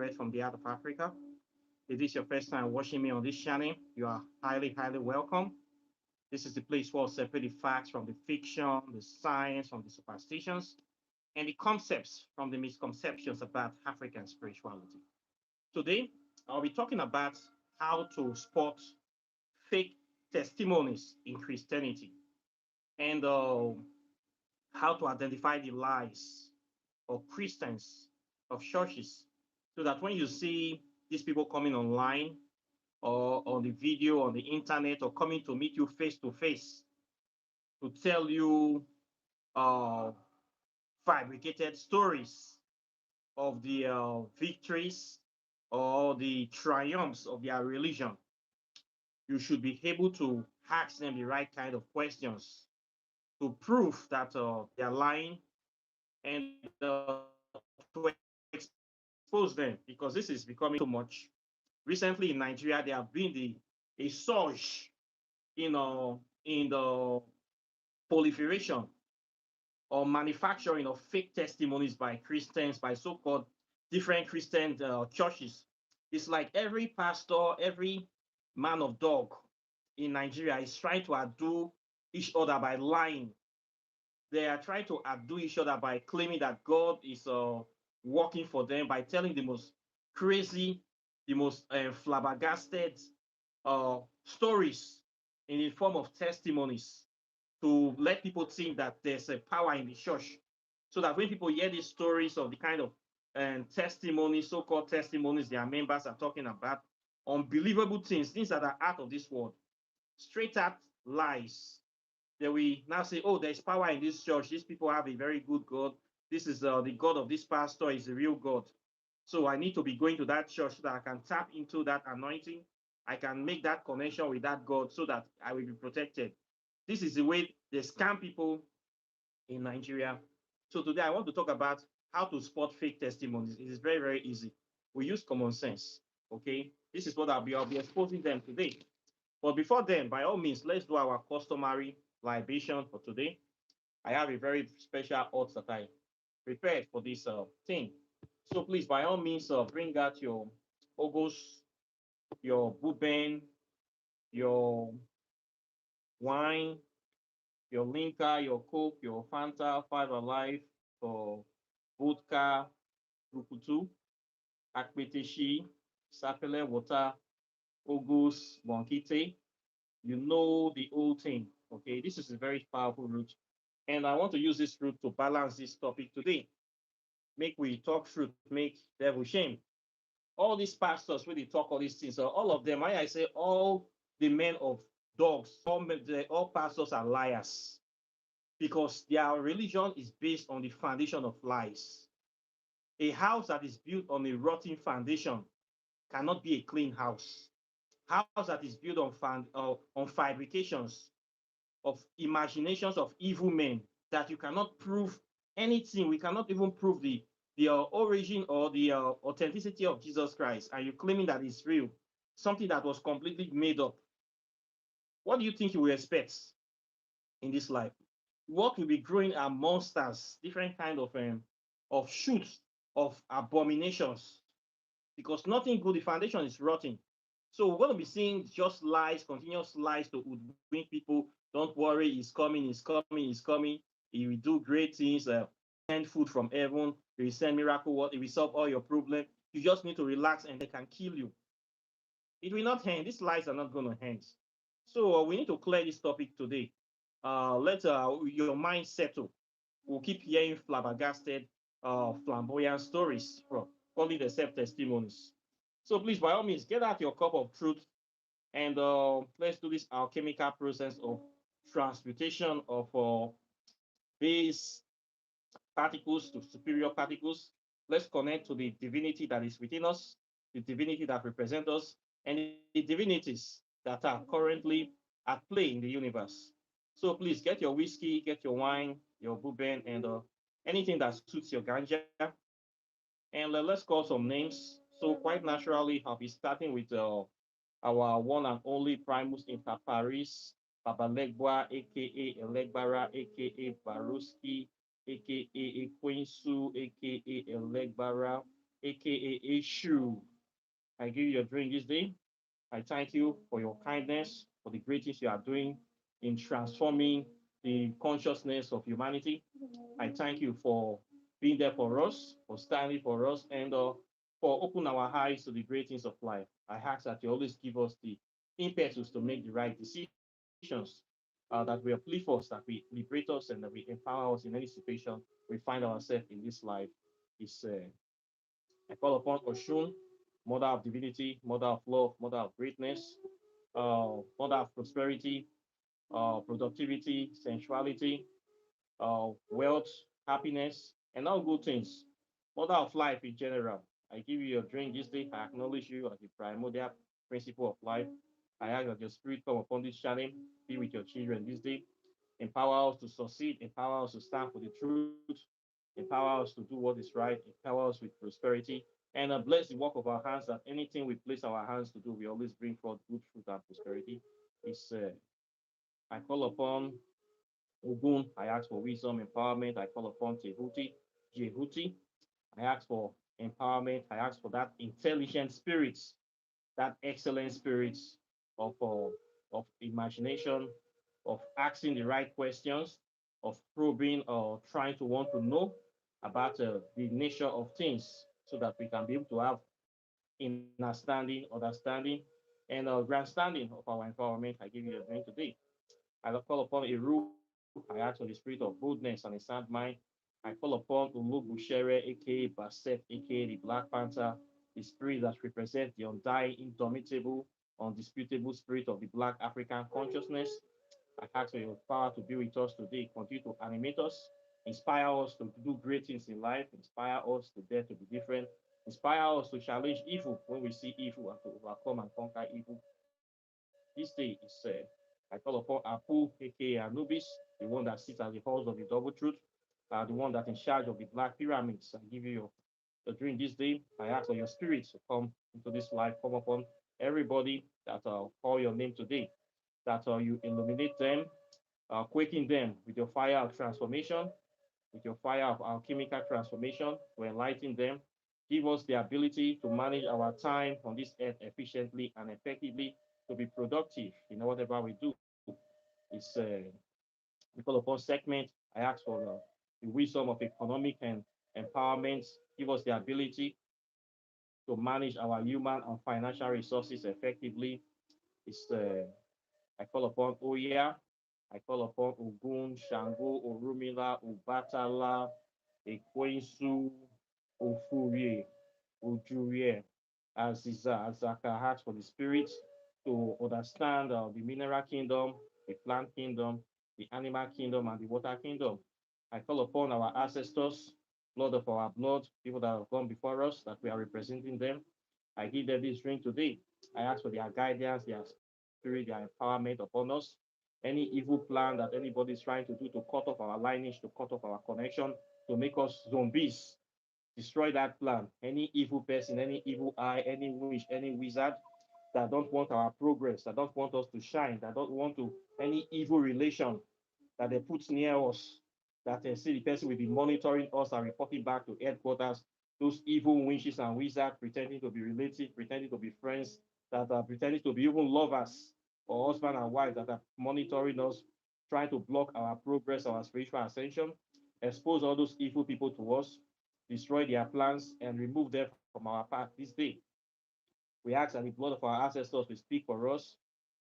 direct from the heart of Africa. If this is your first time watching me on this channel, you are highly, highly welcome. This is the place where we separate the facts from the fiction, the science from the superstitions, and the concepts from the misconceptions about African spirituality. Today, I'll be talking about how to spot fake testimonies in Christianity and how to identify the lies of Christians, of churches, so that when you see these people coming online or on the video, on the internet, or coming to meet you face to face to tell you uh, fabricated stories of the victories or the triumphs of their religion, you should be able to ask them the right kind of questions to prove that they're lying and to expose them, because this is becoming so much. Recently in Nigeria, there have been a surge in the proliferation or manufacturing of fake testimonies by Christians, by so-called different Christian churches. It's like every pastor, every man of dog in Nigeria is trying to outdo each other by lying. They are trying to outdo each other by claiming that God is working for them, by telling the most crazy, the most flabbergasted stories in the form of testimonies to let people think that there's a power in the church. So that when people hear these stories of the kind of testimonies, so-called testimonies their members are talking about, unbelievable things, things that are out of this world, straight up lies, that we now say, oh, there's power in this church. These people have a very good God. This is the God of this pastor is the real God. So I need to be going to that church so that I can tap into that anointing. I can make that connection with that God so that I will be protected. This is the way they scam people in Nigeria. So today I want to talk about how to spot fake testimonies. It is very, very easy. We use common sense. Okay. This is what I'll be exposing them today. But before then, by all means, let's do our customary libation for today. I have a very special odds that I prepared for this thing. So please, by all means, bring out your ogos, your buben, your wine, your Linka, your Coke, your Fanta, Five Alive, or vodka, Rukutu, Akpeteshi, Sapele water, Ogos, Bonkite. You know the old thing. Okay, this is a very powerful root. And I want to use this root to balance this topic today. Make we talk truth, make devil shame. All these pastors, when they talk all these things, so all of them, I say all the men of dogs, all pastors are liars because their religion is based on the foundation of lies. A house that is built on a rotten foundation cannot be a clean house. House that is built on fabrications of imaginations of evil men that you cannot prove anything. We cannot even prove the origin or the authenticity of Jesus Christ, and you're claiming that it's real, something that was completely made up. What do you think you will expect in this life? What will be growing are monsters, different kind of shoots of abominations, because nothing good. The foundation is rotten. So we're going to be seeing just lies, continuous lies to hoodwink people. Don't worry, he's coming, he's coming, he's coming. He will do great things. Send food from heaven. He will send miracle. What? He will solve all your problems. You just need to relax, and they can kill you. It will not end. These lies are not going to end. So we need to clear this topic today. Let your mind settle. We'll keep hearing flabbergasted, flamboyant stories from calling themselves testimonies. So please, by all means, get out your cup of truth and let's do this alchemical process of transmutation of base particles to superior particles. Let's connect to the divinity that is within us, the divinity that represents us, and the divinities that are currently at play in the universe. So please get your whiskey, get your wine, your bourbon, and anything that suits your ganja. And let's call some names. So quite naturally, I'll be starting with our one and only Primus inter pares, Babalegba, aka Elegbara, aka Baruski, aka Equinsu, aka Elegbara, aka Ishu. I give you a drink this day. I thank you for your kindness, for the great things you are doing in transforming the consciousness of humanity. I thank you for being there for us, for standing for us, and for opening our eyes to the great things of life. I ask that you always give us the impetus to make the right decisions, that we uplift us, that we liberate us, and that we empower us in any situation we find ourselves in this life. Is I call upon Oshun, Mother of Divinity, Mother of Love, Mother of Greatness, Mother of Prosperity, productivity, sensuality, wealth, happiness, and all good things. Mother of life in general. I give you your drink this day. I acknowledge you as the primordial principle of life. I ask that your spirit come upon this channel, be with your children this day. Empower us to succeed, empower us to stand for the truth, empower us to do what is right, empower us with prosperity, and bless the work of our hands that anything we place our hands to do, we always bring forth good fruit and prosperity. It's, I call upon Ogun, I ask for wisdom, empowerment. I call upon Tehuti, Jehuti. I ask for empowerment. I ask for that intelligent spirits, that excellent spirits of imagination, of asking the right questions, of probing or trying to want to know about the nature of things so that we can be able to have understanding, and grandstanding of our environment. I give you a drink today. I call upon Eru. I ask for the spirit of boldness and a sound mind. I call upon Ulubushere, aka Basset, aka the Black Panther, the spirit that represents the undying, indomitable, undisputable spirit of the Black African consciousness. I ask for your power to be with us today, continue to animate us, inspire us to do great things in life, inspire us to dare to be different, inspire us to challenge evil when we see evil and to overcome and conquer evil. This day is I call upon Apu, aka Anubis, the one that sits at the halls of the double truth, the one that's in charge of the black pyramids. I give you your drink this day. I ask for your spirits to come into this life, come upon everybody that call your name today, that you illuminate them, quaking them with your fire of transformation, with your fire of alchemical transformation to enlighten them. Give us the ability to manage our time on this earth efficiently and effectively to be productive in whatever we do. It's we call upon segment. I ask for the wisdom of economic and empowerment. Give us the ability to manage our human and financial resources effectively. It's I call upon Oya. I call upon Ogun, Shango, Orumila, Ubatala, Ekwensu, Ofurie, Ojurie, Aziza, Azaka ask for the spirit to understand the mineral kingdom, the plant kingdom, the animal kingdom, and the water kingdom. I call upon our ancestors, blood of our blood, people that have gone before us, that we are representing them. I give them this drink today. I ask for their guidance, their spirit, their empowerment upon us. Any evil plan that anybody is trying to do to cut off our lineage, to cut off our connection, to make us zombies, destroy that plan. Any evil person, any evil eye, any witch, any wizard that don't want our progress, that don't want us to shine, that don't want to any evil relation that they put near us, that they see the person will be monitoring us and reporting back to headquarters. Those evil witches and wizards pretending to be related, pretending to be friends, that are pretending to be even lovers or husband and wife that are monitoring us, trying to block our progress, our spiritual ascension, expose all those evil people to us, destroy their plans, and remove them from our path this day. We ask that the blood of our ancestors will speak for us.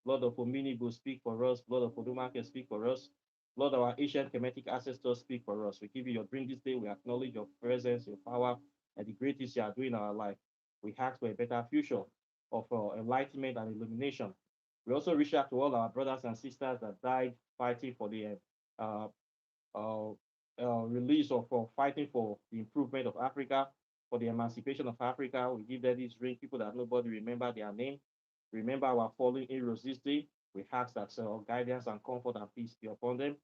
Blood of Omini will speak for us. Blood of Oduma can speak for us. Blood of our ancient Kemetic ancestors speak for us. We give you your drink this day. We acknowledge your presence, your power, and the greatest you are doing in our life. We ask for a better future of enlightenment and illumination. We also reach out to all our brothers and sisters that died fighting for the uh, uh, release of fighting for the improvement of Africa, for the emancipation of Africa. We give them this drink, people that nobody remember their name. Remember our fallen heroes this day. We ask that guidance and comfort and peace be upon them.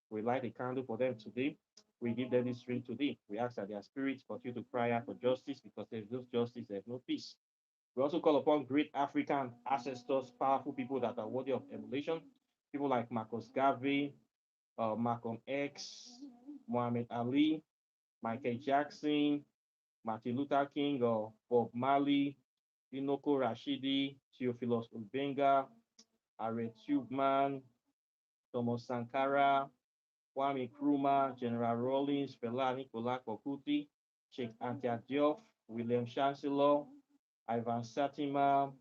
We light a candle for them today. We give them this drink today. We ask that their spirits continue to cry out for justice because there's no justice, there's no peace. We also call upon great African ancestors, powerful people that are worthy of emulation. People like Marcus Garvey, Malcolm X, Muhammad Ali, Michael Jackson, Martin Luther King or Bob Marley, Inoko Rashidi, Theophilus Ubenga, Harriet Tubman, Thomas Sankara, Kwame Nkrumah, General Rawlings, Fela Nicola Kokuti, Sheikh Anta Diop, William Chancellor, Ivan Satima,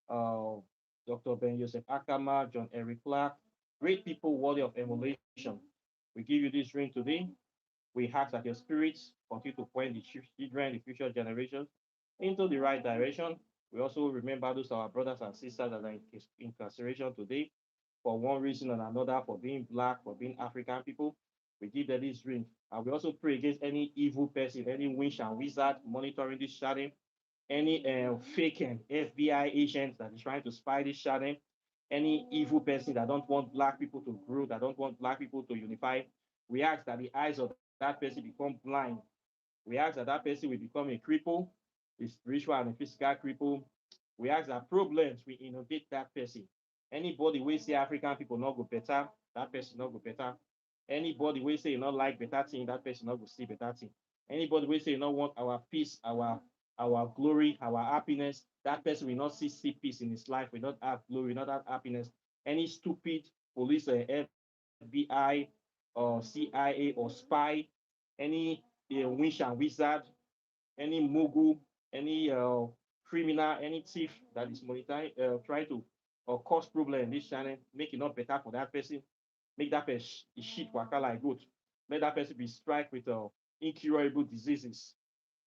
uh, Dr. Ben Joseph Akama, John Eric Clark, great people worthy of emulation. We give you this ring today. We ask that your spirits continue to point the children, the future generations, into the right direction. We also remember those our brothers and sisters that are incarceration today for one reason or another, for being black, for being African people. We give them this ring. And we also pray against any evil person, any witch and wizard monitoring this shadow, any fake FBI agent that is trying to spy this shadow, any evil person that don't want black people to grow, that don't want black people to unify. We ask that the eyes of that person become blind. We ask that that person will become a cripple, a spiritual and a physical cripple. We ask that problems will inundate that person. Anybody we say African people not go better, that person not go better. Anybody we say you not like better thing, that person not go see better thing. Anybody we say you not want our peace, our glory, our happiness, that person will not see peace in his life, will not have glory, will not have happiness. Any stupid police or FBI or CIA or spy, any witch and wizard, any mogul, any criminal, any thief that is monitoring, trying to cause problem in this channel, make it not better for that person, make that person shit waka like good. Let that person be struck with incurable diseases.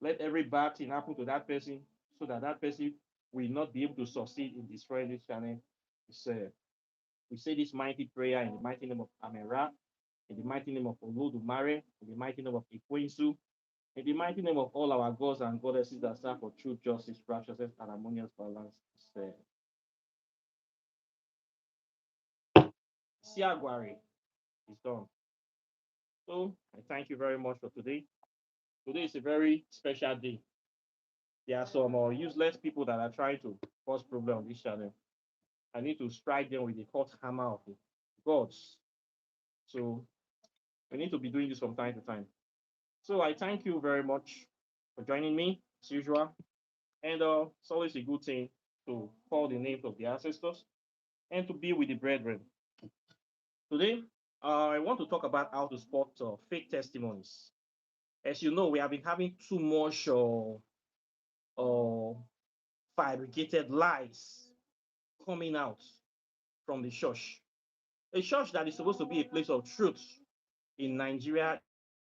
Let every bad thing happen to that person so that that person will not be able to succeed in destroying this channel. We say this mighty prayer in the mighty name of Amera, in the mighty name of Olodumare, in the mighty name of Ikwensu, in the mighty name of all our gods and goddesses that stand for truth, justice, righteousness, and harmonious balance. Siagwari is done. So I thank you very much for today. Today is a very special day. There are some useless people that are trying to cause problem on this channel. I need to strike them with the hot hammer of the gods. So we need to be doing this from time to time. So I thank you very much for joining me as usual. And it's always a good thing to call the names of the ancestors and to be with the brethren. Today, I want to talk about how to spot fake testimonies. As you know, we have been having too much fabricated lies coming out from the church. A church that is supposed to be a place of truth in Nigeria,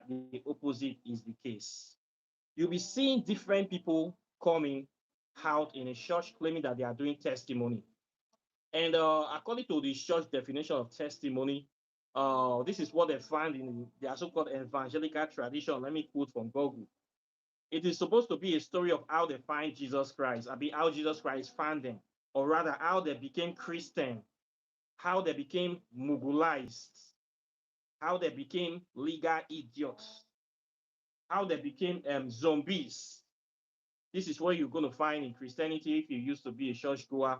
the opposite is the case. You'll be seeing different people coming out in a church claiming that they are doing testimony. And according to the church definition of testimony, this is what they find in their so-called evangelical tradition. Let me quote from Google. It is supposed to be a story of how they find Jesus Christ, I mean, how Jesus Christ found them, or rather, how they became Christian, how they became mobilized, how they became legal idiots, how they became zombies. This is what you're going to find in Christianity if you used to be a churchgoer.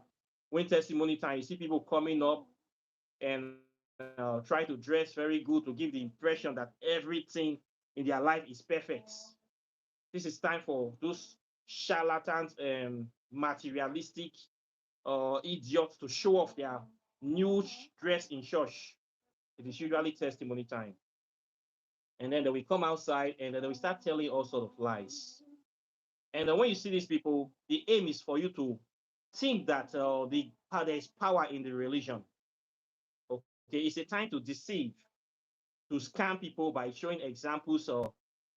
When testimony time, you see people coming up and try to dress very good to give the impression that everything in their life is perfect. This is time for those charlatans, materialistic idiots to show off their new dress in church. It is usually testimony time. And then they will come outside and then they will start telling all sorts of lies. And then when you see these people, the aim is for you to think that there is power in the religion. Okay, it's a time to deceive, to scam people by showing examples or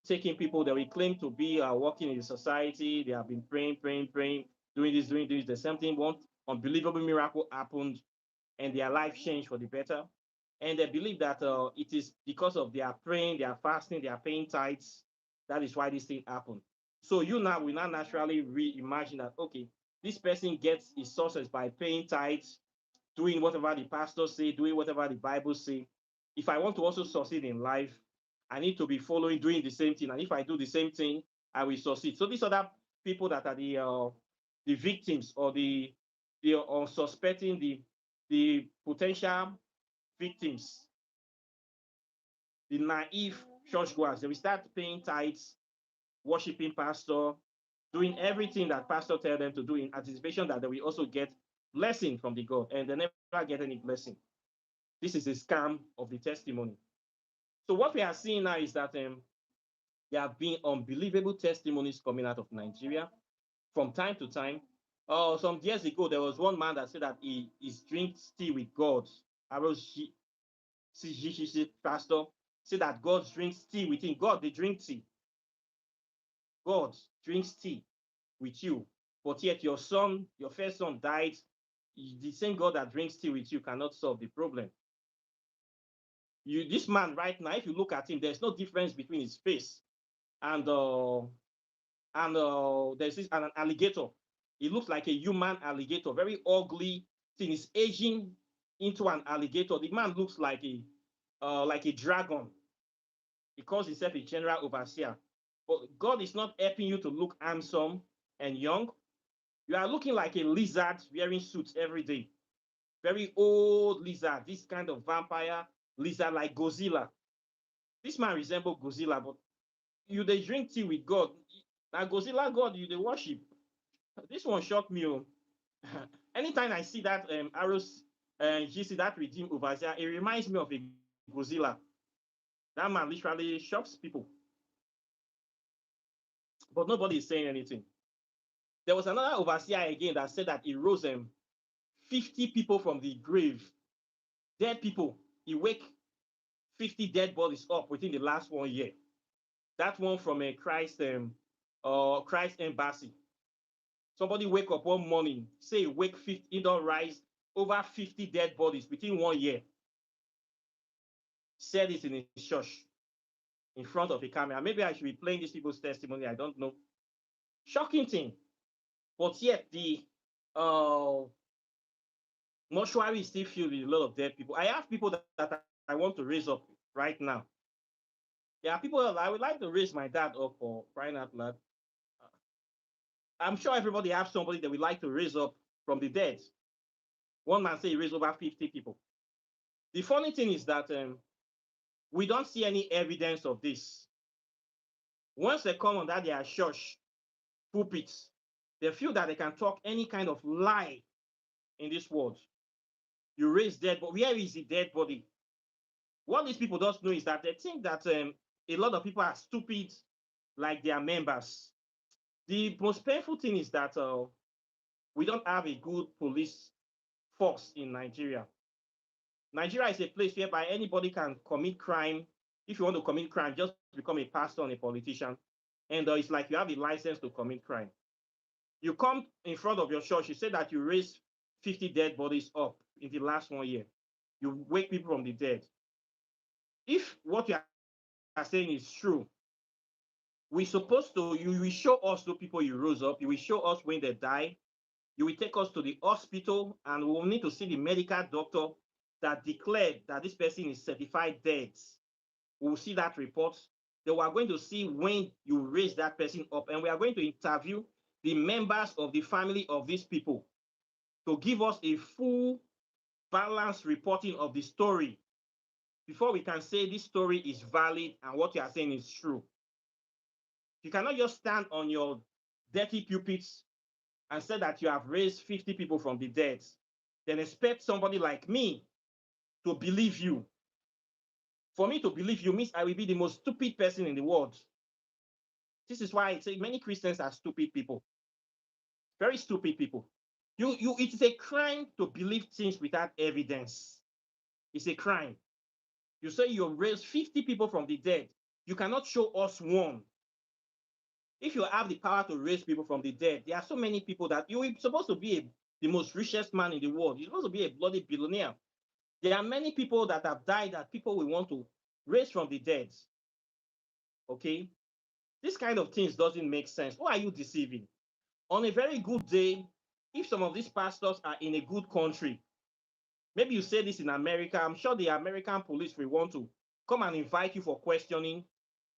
taking people that we claim to be working in the society. They have been praying, praying, praying, doing this. The same thing, one unbelievable miracle happened, and their life changed for the better. And they believe that it is because of their praying, their fasting, their paying tithes. That is why this thing happened. So you now will not naturally reimagine that, okay, this person gets his sources by paying tithes, doing whatever the pastors say, doing whatever the Bible say. If I want to also succeed in life, I need to be following, doing the same thing. And if I do the same thing, I will succeed. So these other people that are the victims or the suspecting the potential victims, the naive churchgoers, they will start paying tithes, worshiping pastor, doing everything that pastor tell them to do in anticipation that they will also get blessing from the God, and they never get any blessing. This is a scam of the testimony. So what we are seeing now is that there have been unbelievable testimonies coming out of Nigeria from time to time. Some years ago, there was one man that said that he is drinks tea with God. I was CGCC pastor said that God drinks tea with him. God, they drink tea. God drinks tea with you. But yet your son, your first son died. The same God that drinks tea with you cannot solve the problem. This man right now, if you look at him, there's no difference between his face and there's an alligator. He looks like a human alligator, very ugly thing. Is aging into an alligator. The man looks like a dragon. He calls himself a general overseer. But God is not helping you to look handsome and young. You are looking like a lizard wearing suits every day. Very old lizard, this kind of vampire lizard like Godzilla. This man resembles Godzilla, but they drink tea with God. Now Godzilla God, they worship. This one shocked me. Anytime I see that arrows and you see that redeemed overseer, it reminds me of a Godzilla. That man literally shocks people. But nobody is saying anything. There was another overseer again that said that he rose 50 people from the grave, dead people. He wake 50 dead bodies up within the last 1 year. That one from a Christ embassy. Somebody wake up one morning, say wake 50, he don't rise over 50 dead bodies within 1 year. Said it in his church in front of a camera. Maybe I should be playing these people's testimony. I don't know. Shocking thing. But yet the mortuary is still filled with a lot of dead people. I have people that I want to raise up right now. There are people that I would like to raise my dad up for crying out loud. I'm sure everybody has somebody that we like to raise up from the dead. One man say he raised over 50 people. The funny thing is that we don't see any evidence of this. Once they come under their church pulpits, they feel that they can talk any kind of lie in this world. You raise dead, but where is the dead body? What these people don't know is that they think that a lot of people are stupid like their members. The most painful thing is that we don't have a good police force in Nigeria. Nigeria is a place whereby anybody can commit crime. If you want to commit crime, just become a pastor and a politician. And it's like you have a license to commit crime. You come in front of your church, you say that you raised 50 dead bodies up in the last 1 year. You wake people from the dead. If what you are saying is true, you will show us the people you rose up. You will show us when they die. You will take us to the hospital, and we will need to see the medical doctor that declared that this person is certified dead. We will see that report. Then we are going to see when you raise that person up, and we are going to interview the members of the family of these people to give us a full, balanced reporting of the story before we can say this story is valid and what you are saying is true. You cannot just stand on your dirty pulpits and say that you have raised 50 people from the dead, then expect somebody like me to believe you. For me to believe you means I will be the most stupid person in the world. This is why I say many Christians are stupid people. Very stupid people. It is a crime to believe things without evidence. It's a crime. You say you raised 50 people from the dead. You cannot show us one. If you have the power to raise people from the dead, there are so many people that you're supposed to be the most richest man in the world. You're supposed to be a bloody billionaire. There are many people that have died that people will want to raise from the dead. Okay? This kind of things doesn't make sense. Who are you deceiving? On a very good day, if some of these pastors are in a good country, maybe you say this in America, I'm sure the American police will want to come and invite you for questioning.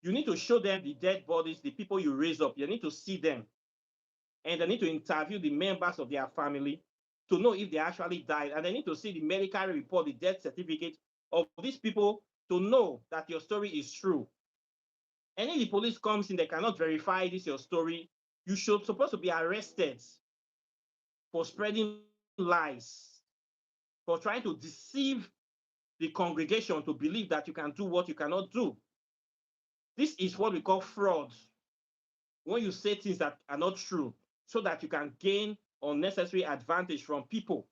You need to show them the dead bodies, the people you raise up. You need to see them. And they need to interview the members of their family to know if they actually died. And they need to see the medical report, the death certificate of these people to know that your story is true. And if the police comes in, they cannot verify this your story, you should supposed to be arrested for spreading lies, for trying to deceive the congregation to believe that you can do what you cannot do. This is what we call fraud. When you say things that are not true so that you can gain unnecessary advantage from people.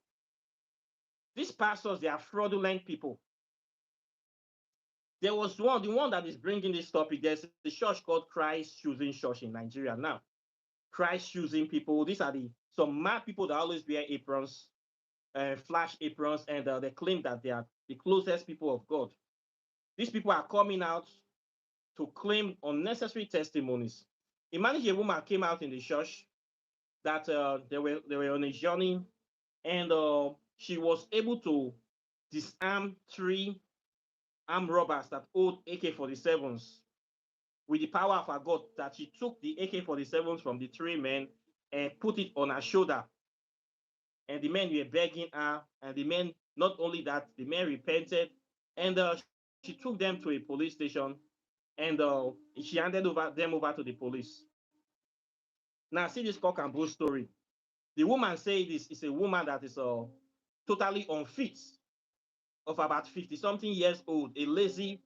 These pastors, they are fraudulent people. There was the one that is bringing this topic. There's a church called Christ Choosing Church in Nigeria now. Christ choosing people. These are some mad people that always wear aprons, flash aprons, and they claim that they are the closest people of God. These people are coming out to claim unnecessary testimonies. Imagine a woman came out in the church that they were on a journey, and she was able to disarm 3 armed robbers that owed AK-47s with the power of her God, that she took the AK-47s from the 3 men and put it on her shoulder. And the men were begging her, and the men, not only that, the men repented, and she took them to a police station, and she handed them over to the police. Now, see this cock and bull story. The woman say this is a woman that is totally unfit, of about 50-something years old, a lazy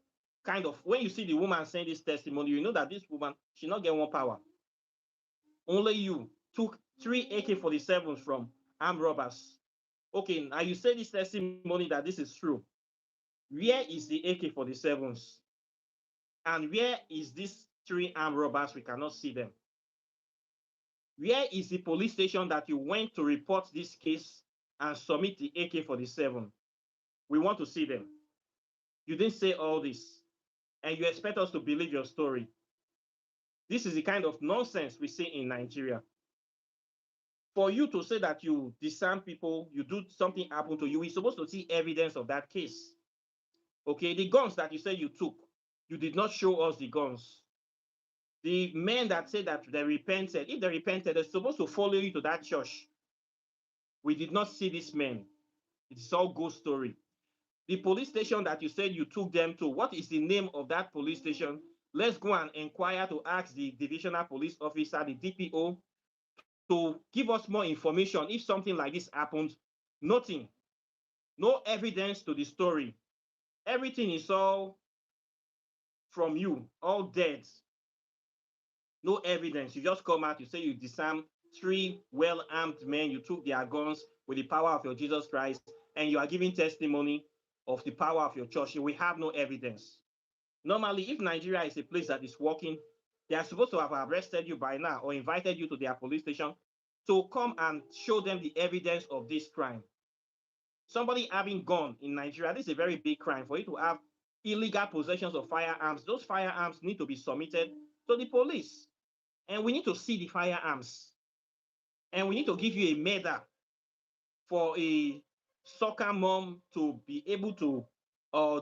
kind of. When you see the woman saying this testimony, you know that this woman, she not get one power. Only you took 3 AK-47s from armed robbers. Okay, now you say this testimony that this is true. Where is the AK-47s? And where is these 3 armed robbers? We cannot see them. Where is the police station that you went to report this case and submit the AK-47? We want to see them. You didn't say all this, and you expect us to believe your story. This is the kind of nonsense we see in Nigeria. For you to say that you disarm people, you do something happen to you, we're supposed to see evidence of that case. Okay, the guns that you said you took, you did not show us the guns. The men that said that they repented, if they repented, they're supposed to follow you to that church. We did not see these men. It's all ghost story. The police station that you said you took them to, what is the name of that police station? Let's go and inquire to ask the divisional police officer, the DPO, to give us more information if something like this happens. Nothing. No evidence to the story. Everything is all from you, all dead. No evidence. You just come out, you say you disarmed 3 well-armed men, you took their guns with the power of your Jesus Christ, and you are giving testimony of the power of your church. We have no evidence. Normally, if Nigeria is a place that is working, they are supposed to have arrested you by now or invited you to their police station to come and show them the evidence of this crime. Somebody having gun in Nigeria, this is a very big crime. For you to have illegal possessions of firearms, those firearms need to be submitted to the police. And we need to see the firearms. And we need to give you a medal for a soccer mom to be able to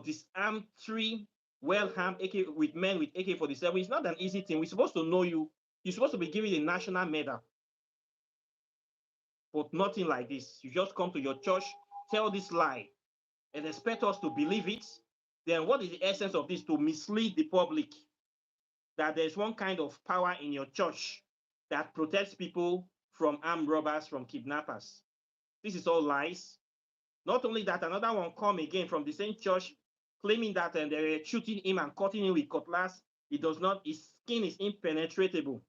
disarm 3 well-armed AK with men with AK-47. It's not an easy thing. We're supposed to know you. You're supposed to be given a national medal. But nothing like this. You just come to your church, tell this lie, and expect us to believe it. Then what is the essence of this? To mislead the public that there's one kind of power in your church that protects people from armed robbers, from kidnappers. This is all lies. Not only that, another one come again from the same church claiming that they were shooting him and cutting him with cutlass. It does not, his skin is impenetrable.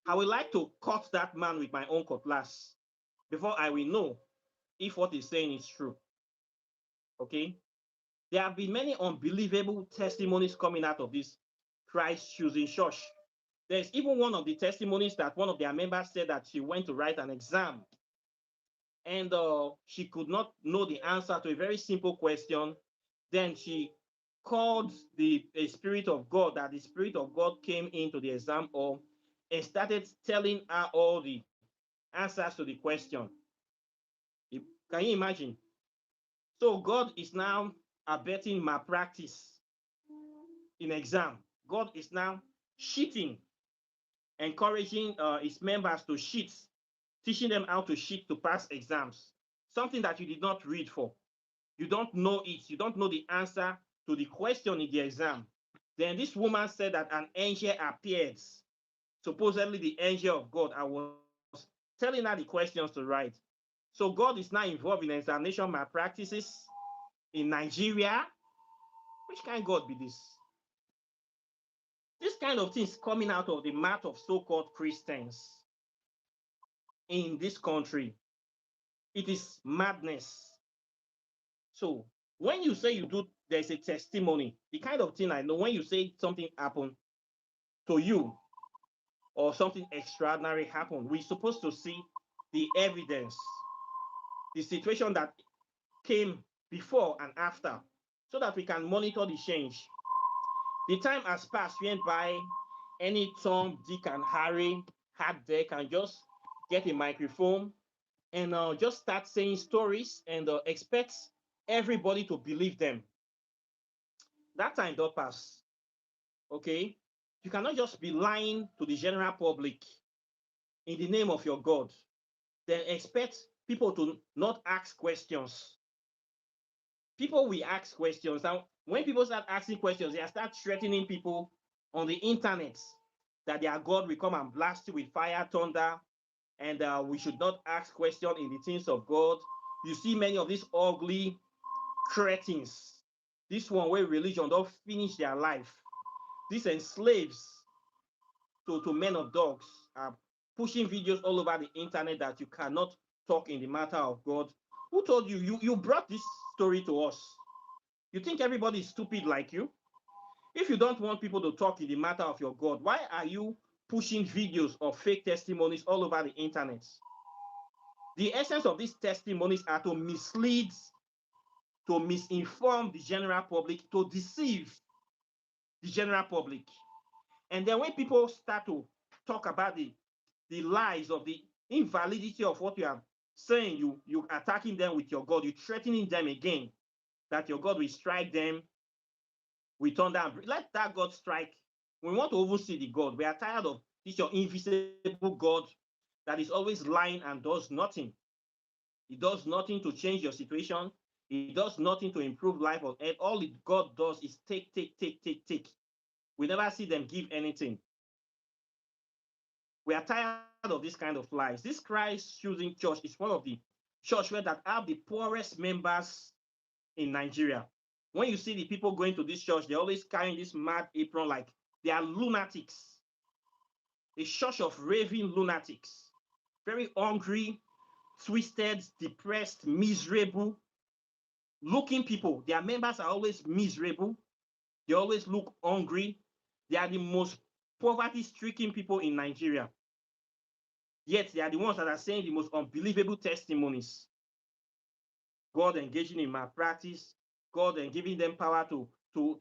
I would like to cut that man with my own cutlass before I will know if what he's saying is true. Okay? There have been many unbelievable testimonies coming out of this Christ Choosing Church. There's even one of the testimonies that one of their members said that she went to write an exam and she could not know the answer to a very simple question. Then she called the Spirit of God, that the Spirit of God came into the exam hall and started telling her all the answers to the question. Can you imagine? So God is now abetting malpractice in exam. God is now cheating, encouraging his members to cheat, teaching them how to cheat to pass exams. Something that you did not read for. You don't know it. You don't know the answer to the question in the exam. Then this woman said that an angel appeared, supposedly the angel of God, and was telling her the questions to write. So God is now involved in examination malpractices in Nigeria. Which kind of God be this? This kind of things coming out of the mouth of so-called Christians in this country. It is madness. So when you say you do, there's a testimony. The kind of thing I know, when you say something happened to you or something extraordinary happened, we're supposed to see the evidence, the situation that came before and after, so that we can monitor the change. The time has passed, went by. Any Tom, Dick, and Harry had there can just get a microphone and just start saying stories and expect everybody to believe them. That time don't pass. Okay? You cannot just be lying to the general public in the name of your God, then expect people to not ask questions. People will ask questions. And when people start asking questions, they start threatening people on the internet that their God will come and blast you with fire, thunder, and we should not ask questions in the things of God. You see many of these ugly cretins. This one where religion don't finish their life. These enslaves to men of dogs are pushing videos all over the internet that you cannot talk in the matter of God. Who told you? You brought this story to us. You think everybody is stupid like you? If you don't want people to talk in the matter of your God, why are you pushing videos of fake testimonies all over the internet? The essence of these testimonies are to mislead, to misinform the general public, to deceive the general public. And then when people start to talk about the lies of the invalidity of what you are saying, you attacking them with your God, you threatening them again that your God will strike them with thunder. Let that God strike. We want to even see the God. We are tired of this your invisible God that is always lying and does nothing. He does nothing to change your situation. He does nothing to improve life on earth. All God does is take, take, take, take, take. We never see them give anything. We are tired of this kind of lies. This Christ choosing church is one of the church where that have the poorest members in Nigeria. When you see the people going to this church, they're always carrying this mad apron like they are lunatics. A church of raving lunatics. Very hungry, twisted, depressed, miserable looking people. Their members are always miserable. They always look hungry. They are the most poverty-stricken people in Nigeria. Yet they are the ones that are saying the most unbelievable testimonies. God engaging in malpractice, God and giving them power to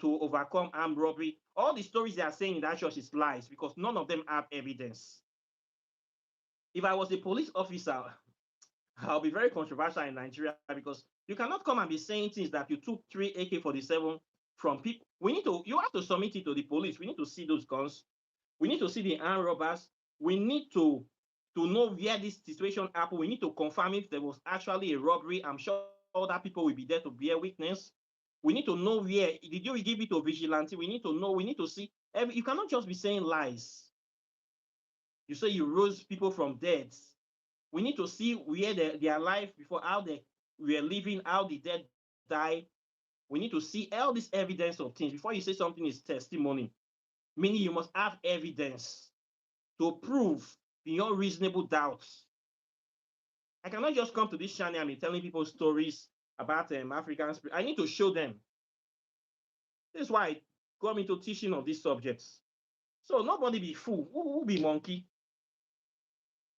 overcome armed robbery. All the stories they are saying in that church is lies because none of them have evidence. If I was a police officer, I'll be very controversial in Nigeria because you cannot come and be saying things that you took 3 AK-47 from people. You have to submit it to the police. We need to see those guns. We need to see the armed robbers. We need to know where this situation happened. We need to confirm if there was actually a robbery. I'm sure other people will be there to bear witness. We need to know where. Did you give it to vigilante? We need to know. We need to see. You cannot just be saying lies. You say you rose people from dead. We need to see where their life before, how they were living, how the dead died. We need to see all this evidence of things before you say something is testimony. Meaning you must have evidence to prove beyond reasonable doubts. I cannot just come to this channel and be telling people stories about African spirit. I need to show them. This is why I come into teaching on these subjects. So nobody be fool. Who be monkey?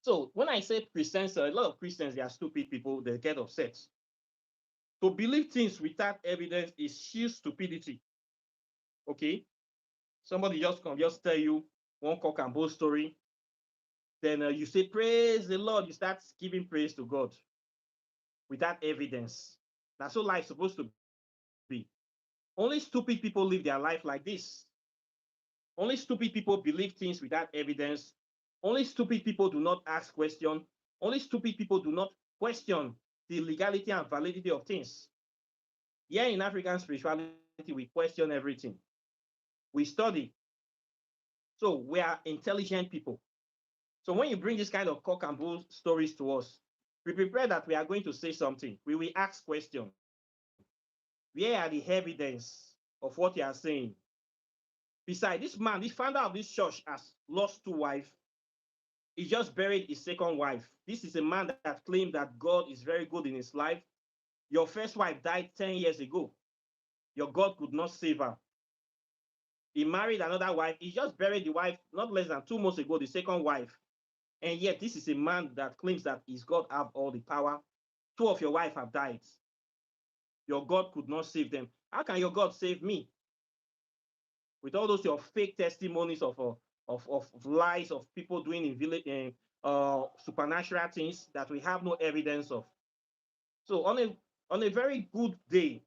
So when I say Christians, a lot of Christians, they are stupid people. They get upset. To believe things without evidence is sheer stupidity. Okay? Somebody just tell you one cock and bull story. Then you say, praise the Lord. You start giving praise to God without evidence. That's how life is supposed to be. Only stupid people live their life like this. Only stupid people believe things without evidence. Only stupid people do not ask questions. Only stupid people do not question the legality and validity of things. Here in African spirituality, we question everything. We study. So we are intelligent people. So when you bring this kind of cock and bull stories to us, we prepare that we are going to say something. We will ask questions. Where are the evidence of what you are saying? Besides, this man, this founder of this church, has lost two wives. He just buried his second wife. This is a man that claimed that God is very good in his life. Your first wife died 10 years ago. Your God could not save her. He married another wife. He just buried the wife not less than 2 months ago, the second wife. And yet, this is a man that claims that his God have all the power. Two of your wife have died. Your God could not save them. How can your God save me? With all those your fake testimonies of lies of people doing in village supernatural things that we have no evidence of. So on a very good day,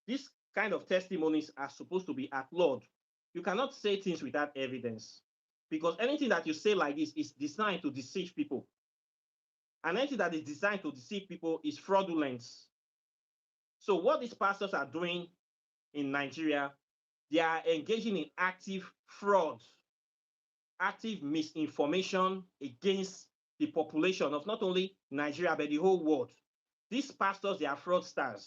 these kind of testimonies are supposed to be outlawed. You cannot say things without evidence, because anything that you say like this is designed to deceive people. And anything that is designed to deceive people is fraudulent. So what these pastors are doing in Nigeria, they are engaging in active fraud, active misinformation against the population of not only Nigeria, but the whole world. These pastors, they are fraudsters.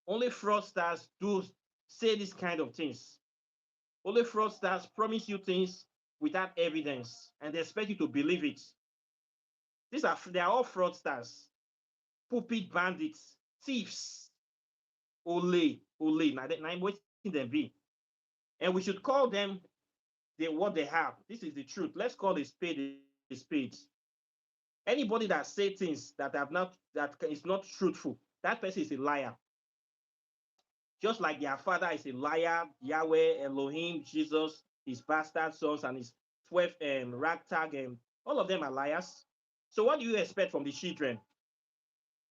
Only fraudsters do say this kind of things. Only fraudsters promise you things without evidence, and they expect you to believe it. They are all fraudsters, pulpit bandits, thieves, ole, now waiting them be. And we should call them what they have. This is the truth. Let's call a spade a spade. Anybody that say things that is not truthful, that person is a liar. Just like their father is a liar, Yahweh, Elohim, Jesus, his bastard sons, and his 12 ragtag, all of them are liars. So what do you expect from the children?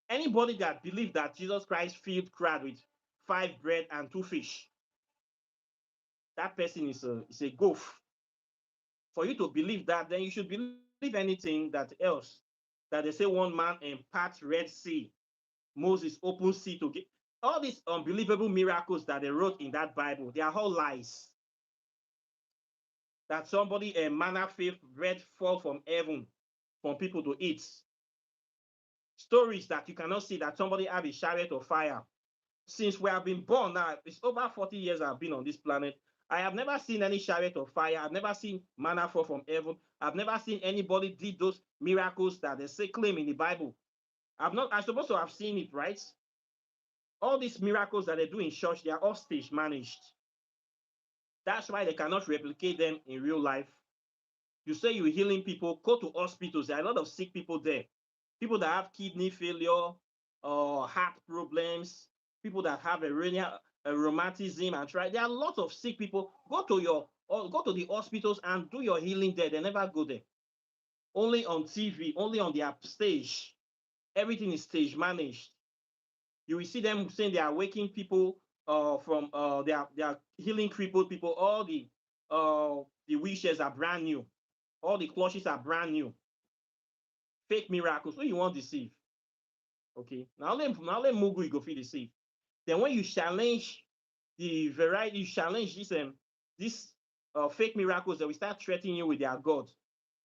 Anybody that believes that Jesus Christ filled crowd with 5 bread and 2 fish, that person is a goof. For you to believe that, then you should believe anything that else. That they say one man part Red Sea, Moses open sea to get all these unbelievable miracles that they wrote in that Bible. They are all lies. That somebody manna faith bread fall from heaven for people to eat. Stories that you cannot see, that somebody have a chariot of fire. Since we have been born now, it's over 40 years I've been on this planet. I have never seen any chariot of fire. I've never seen manna fall from heaven. I've never seen anybody did those miracles that they say claim in the Bible. I'm supposed to have seen it, right? All these miracles that they do in church, they are all stage managed. That's why they cannot replicate them in real life. You say you're healing people, go to hospitals. There are a lot of sick people there. People that have kidney failure or heart problems, people that have a rheumatism and try. There are a lot of sick people. Go to the hospitals and do your healing there. They never go there. Only on TV, only on their stage. Everything is stage managed. You will see them saying they are waking people from they are healing crippled people. All the wheelchairs are brand new. All the clutches are brand new. Fake miracles. Who you want to deceive? Okay. Now let Mugu you go feel deceive. Then when you challenge the variety, you challenge this fake miracles, that will start threatening you with their God,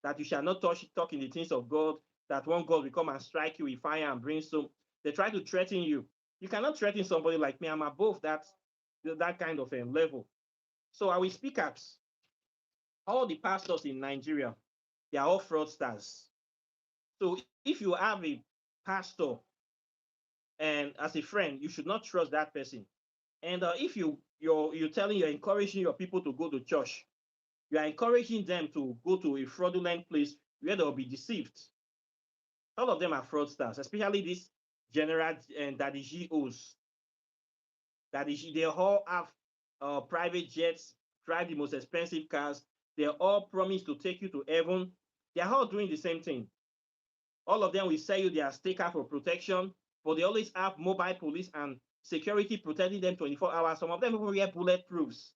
that you shall not talk in the things of God, that one God will come and strike you with fire and brimstone. They try to threaten you. You cannot threaten somebody like me. I'm above that kind of level. So I will speak at all the pastors in Nigeria. They are all fraudsters. So if you have a pastor and as a friend, you should not trust that person. And if you're encouraging your people to go to church, you are encouraging them to go to a fraudulent place where they'll be deceived. All of them are fraudsters, especially these general and daddy GOs. They all have private jets, drive the most expensive cars. They all promise to take you to heaven. They are all doing the same thing. All of them will sell you their sticker for protection, but they always have mobile police and security protecting them 24 hours. Some of them even wear bulletproofs.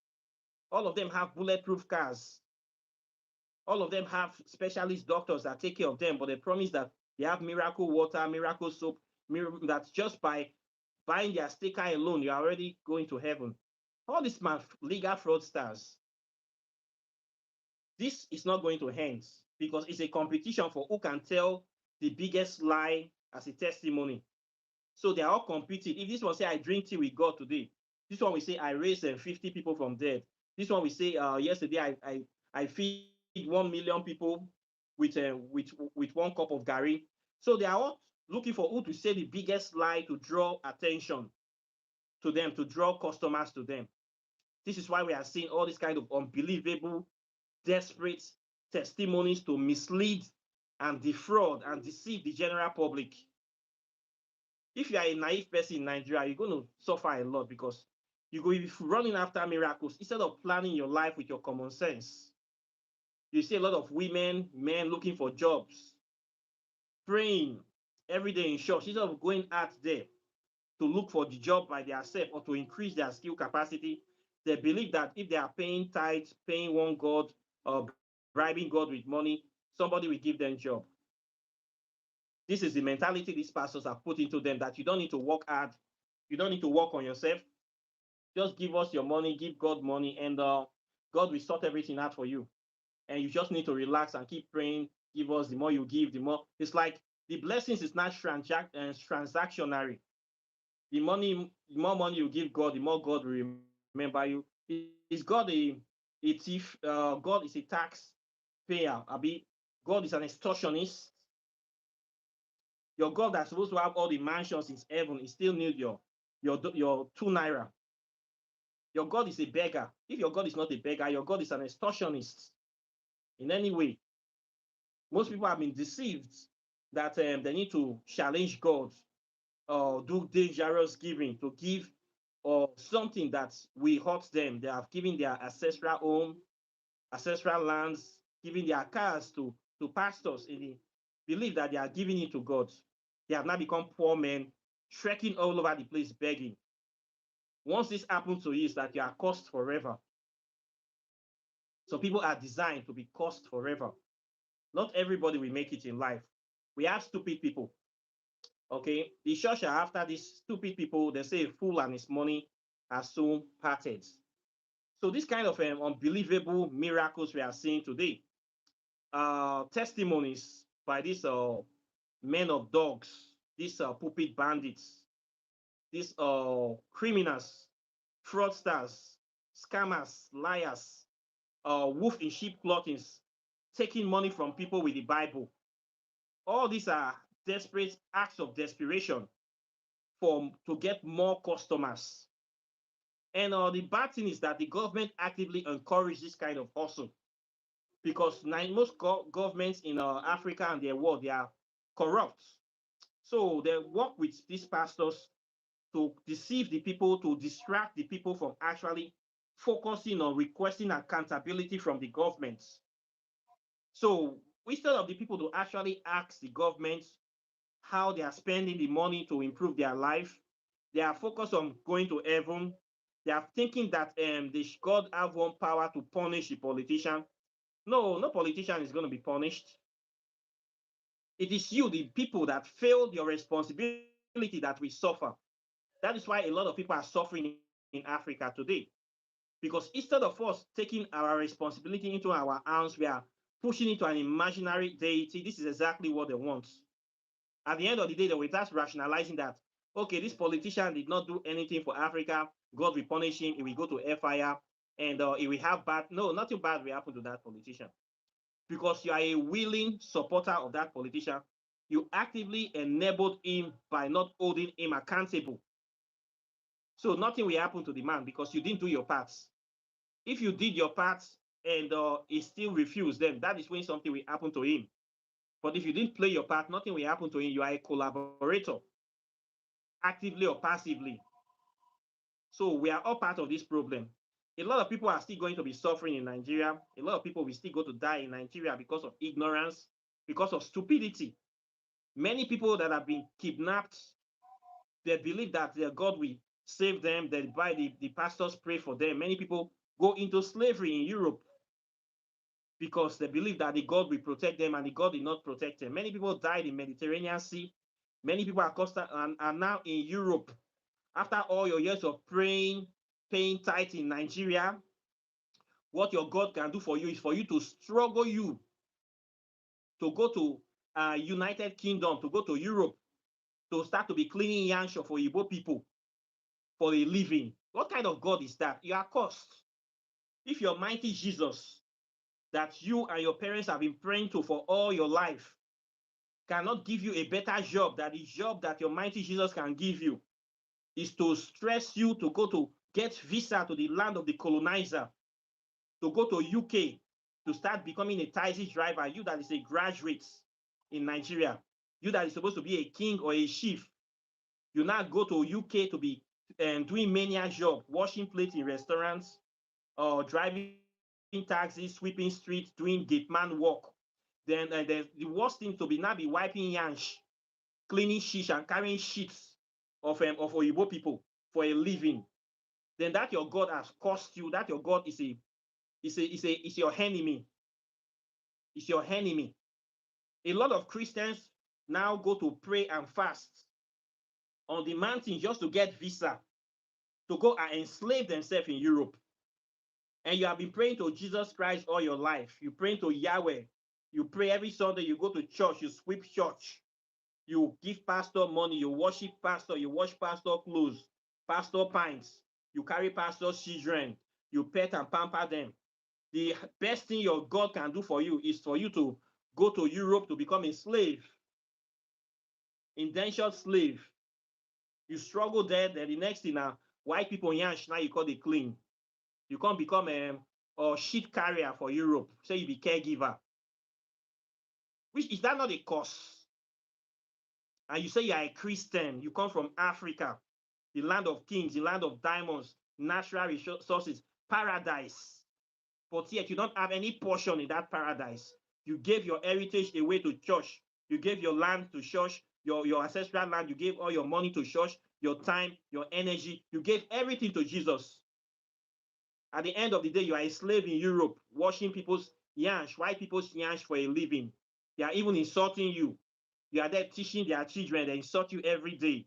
All of them have bulletproof cars. All of them have specialist doctors that take care of them, but they promise that they have miracle water, miracle soap, that just by buying their sticker alone, you're already going to heaven. All these legal fraudsters, this is not going to end because it's a competition for who can tell the biggest lie as a testimony. So they are all competing. If this one say I drink tea with God today, this one will say I raised 50 people from dead. This one will say yesterday I feed 1 million people with 1 cup of gari. So they are all looking for who to say the biggest lie to draw attention to them, to draw customers to them. This is why we are seeing all these kind of unbelievable, desperate testimonies to mislead and defraud and deceive the general public. If you are a naive person in Nigeria, you're going to suffer a lot because you go be running after miracles instead of planning your life with your common sense. You see a lot of women, men looking for jobs, praying every day in church instead of going out there to look for the job by themselves or to increase their skill capacity. They believe that if they are paying tithes, paying one God, or bribing God with money, somebody will give them job. This is the mentality these pastors have put into them, that you don't need to work hard, you don't need to work on yourself. Just give us your money, give God money, and God will sort everything out for you. And you just need to relax and keep praying. Give us, the more you give, the more. It's like the blessings is not transactionary. The more money you give God, the more God will remember you. Is God a thief? God is a tax payer. God is an extortionist. Your God that's supposed to have all the mansions in heaven, he still needs your 2 naira. Your God is a beggar. If your God is not a beggar, your God is an extortionist in any way. Most people have been deceived that they need to challenge God or do dangerous giving to give or something that will hurt them. They have given their ancestral home, ancestral lands, giving their cars to pastors in the belief that they are giving it to God. They have now become poor men, trekking all over the place begging. Once this happens to you, is that you are cursed forever. So people are designed to be cursed forever. Not everybody will make it in life. We have stupid people. Okay, the church are after these stupid people. They say a fool and his money are soon parted. So this kind of unbelievable miracles we are seeing today, testimonies by these men of dogs, these pulpit bandits, these criminals, fraudsters, scammers, liars, wolf in sheep clothing, taking money from people with the Bible. All these are desperate acts of desperation to get more customers. And the bad thing is that the government actively encourage this kind of hustle because most governments in Africa and their world, they are corrupt. So they work with these pastors to deceive the people, to distract the people from actually focusing on requesting accountability from the government. So instead of the people to actually ask the government how they are spending the money to improve their life, they are focused on going to heaven. They are thinking that God have one power to punish the politician. No, no politician is going to be punished. It is you, the people, that failed your responsibility, that will suffer. That is why a lot of people are suffering in Africa today. Because instead of us taking our responsibility into our hands, we are pushing it to an imaginary deity. This is exactly what they want. At the end of the day, they will start rationalizing that, okay, this politician did not do anything for Africa. God will punish him. He will go to fire and he will have bad. No, nothing bad will happen to that politician because you are a willing supporter of that politician. You actively enabled him by not holding him accountable. So nothing will happen to the man because you didn't do your parts. If you did your parts and he still refused, then that is when something will happen to him. But if you didn't play your part, nothing will happen to him. You are a collaborator, actively or passively. So we are all part of this problem. A lot of people are still going to be suffering in Nigeria. A lot of people will still go to die in Nigeria because of ignorance, because of stupidity. Many people that have been kidnapped, they believe that their God will save them. They buy the pastors pray for them. Many people go into slavery in Europe because they believe that the God will protect them and the God did not protect them. Many people died in Mediterranean Sea. Many people are now in Europe. After all your years of praying, paying tithe in Nigeria, what your God can do for you is for you to struggle you to go to United Kingdom, to go to Europe, to start to be cleaning yansh for Igbo people for a living. What kind of God is that? You are cursed. If your mighty Jesus that you and your parents have been praying to for all your life cannot give you a better job, that the job that your mighty Jesus can give you is to stress you to go to get visa to the land of the colonizer, to go to UK, to start becoming a taxi driver, you that is a graduate in Nigeria, you that is supposed to be a king or a chief, you now go to UK to be doing menial job, washing plates in restaurants, or driving taxis, sweeping streets, doing gateman work. Then the worst thing to be now be wiping yansh, cleaning shish and carrying sheets of Oyibo people for a living. Then that your God has cost you. That your God is your enemy. It's your enemy. A lot of Christians now go to pray and fast on the mountain just to get visa to go and enslave themselves in Europe. And you have been praying to Jesus Christ all your life. You pray to Yahweh. You pray every Sunday. You go to church. You sweep church. You give pastor money. You worship pastor. You wash pastor clothes, pastor pints. You carry pastor's children. You pet and pamper them. The best thing your God can do for you is for you to go to Europe to become a slave, indentured slave. You struggle there. Then the next thing now, white people yansh now you call it clean. You can't become a sheet carrier for Europe. Say you be caregiver. Which is that not a curse? And you say you are a Christian. You come from Africa, the land of kings, the land of diamonds, natural resources, paradise. But yet you don't have any portion in that paradise. You gave your heritage away to church. You gave your land to church, your ancestral land. You gave all your money to church, your time, your energy. You gave everything to Jesus. At the end of the day, you are a slave in Europe, washing people's yansh, white people's yansh for a living. They are even insulting you. You are there teaching their children. They insult you every day.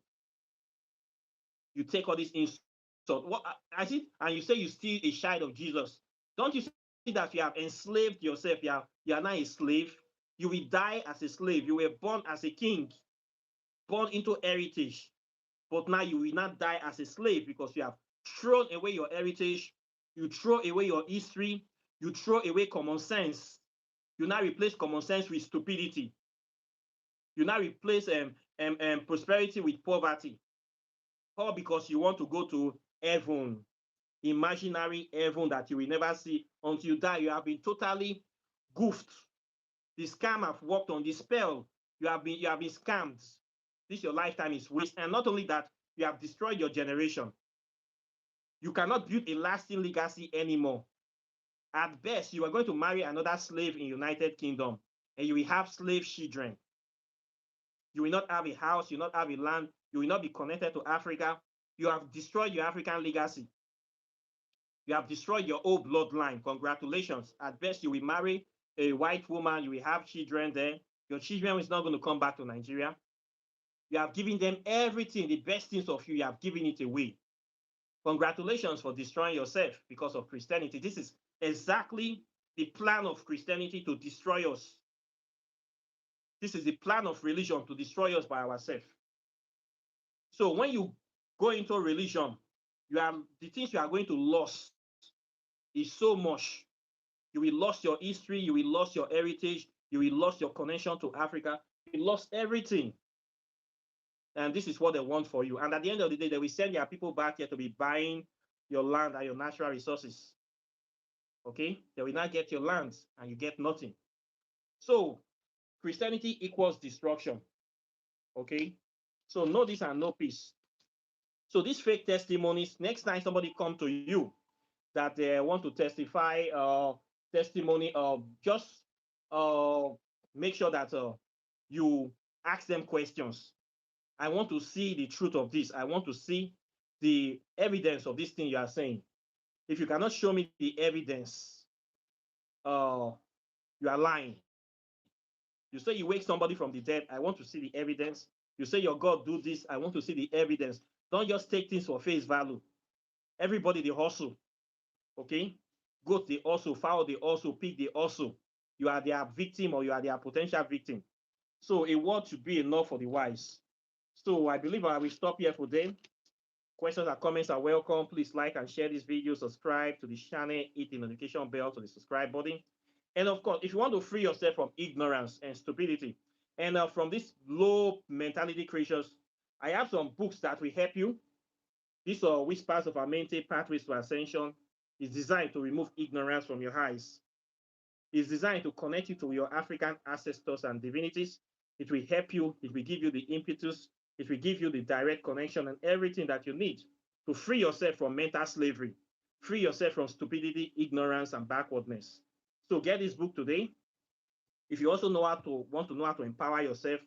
You take all this insult. What I see, and you say you still a child of Jesus. Don't you see that you have enslaved yourself? You are not a slave. You will die as a slave. You were born as a king, born into heritage. But now you will not die as a slave because you have thrown away your heritage. You throw away your history. You throw away common sense. You now replace common sense with stupidity. You now replace prosperity with poverty. All because you want to go to heaven, imaginary heaven that you will never see until you die. You have been totally goofed. The scam have worked on the spell. You have been scammed. This your lifetime is waste. And not only that, you have destroyed your generation. You cannot build a lasting legacy anymore. At best, you are going to marry another slave in United Kingdom, and you will have slave children. You will not have a house, you will not have a land, you will not be connected to Africa. You have destroyed your African legacy. You have destroyed your old bloodline. Congratulations. At best, you will marry a white woman, you will have children there. Your children is not going to come back to Nigeria. You have given them everything, the best things of you, you have given it away. Congratulations for destroying yourself because of Christianity. This is exactly the plan of Christianity to destroy us. This is the plan of religion to destroy us by ourselves. So when you go into religion, the things you are going to lose is so much. You will lose your history, you will lose your heritage, you will lose your connection to Africa, you lost everything. And this is what they want for you. And at the end of the day, they will send their people back here to be buying your land and your natural resources. Okay? They will not get your lands and you get nothing. So Christianity equals destruction. Okay? So know this and know peace. So these fake testimonies, next time somebody come to you that they want to testify testimony, just make sure that you ask them questions. I want to see the truth of this. I want to see the evidence of this thing you are saying. If you cannot show me the evidence, you are lying. You say you wake somebody from the dead. I want to see the evidence. You say your God do this. I want to see the evidence. Don't just take things for face value. Everybody they hustle. Okay, goat they hustle, fowl they hustle, pig they hustle. You are their victim or you are their potential victim. So a word should be enough for the wise. So I believe I will stop here for them. Questions and comments are welcome. Please like and share this video, subscribe to the channel, hit the notification bell to the subscribe button. And of course, if you want to free yourself from ignorance and stupidity and from these low mentality creatures, I have some books that will help you. These are Whispers of Amente Pathways to Ascension. Is designed to remove ignorance from your eyes. It's designed to connect you to your African ancestors and divinities. It will help you. It will give you the impetus. It will give you the direct connection and everything that you need to free yourself from mental slavery, free yourself from stupidity, ignorance, and backwardness. So get this book today. If you also want to know how to empower yourself,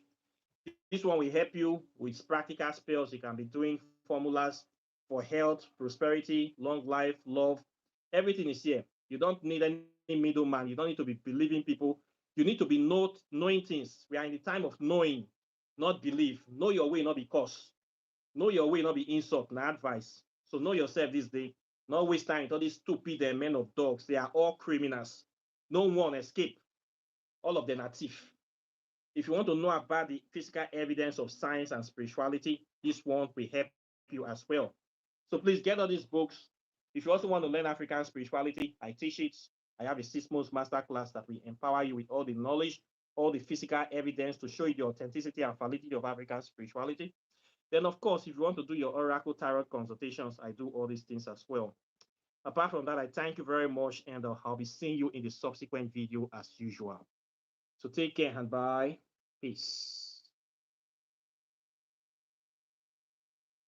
this one will help you with practical spells. You can be doing formulas for health, prosperity, long life, love. Everything is here. You don't need any middleman. You don't need to be believing people. You need to be knowing things. We are in the time of knowing, not believe. Know your way, not be cause. Know your way, not be insult, not advice. So know yourself this day. Not waste time with all these stupid men of dogs. They are all criminals. No one escape. All of them are thief. If you want to know about the physical evidence of science and spirituality, this one will help you as well. So please get all these books. If you also want to learn African spirituality, I teach it. I have a 6 months masterclass that will empower you with all the knowledge, all the physical evidence to show you the authenticity and validity of African spirituality. Then, of course, if you want to do your oracle tarot consultations, I do all these things as well. Apart from that, I thank you very much, and I'll be seeing you in the subsequent video as usual. So take care and bye. Peace.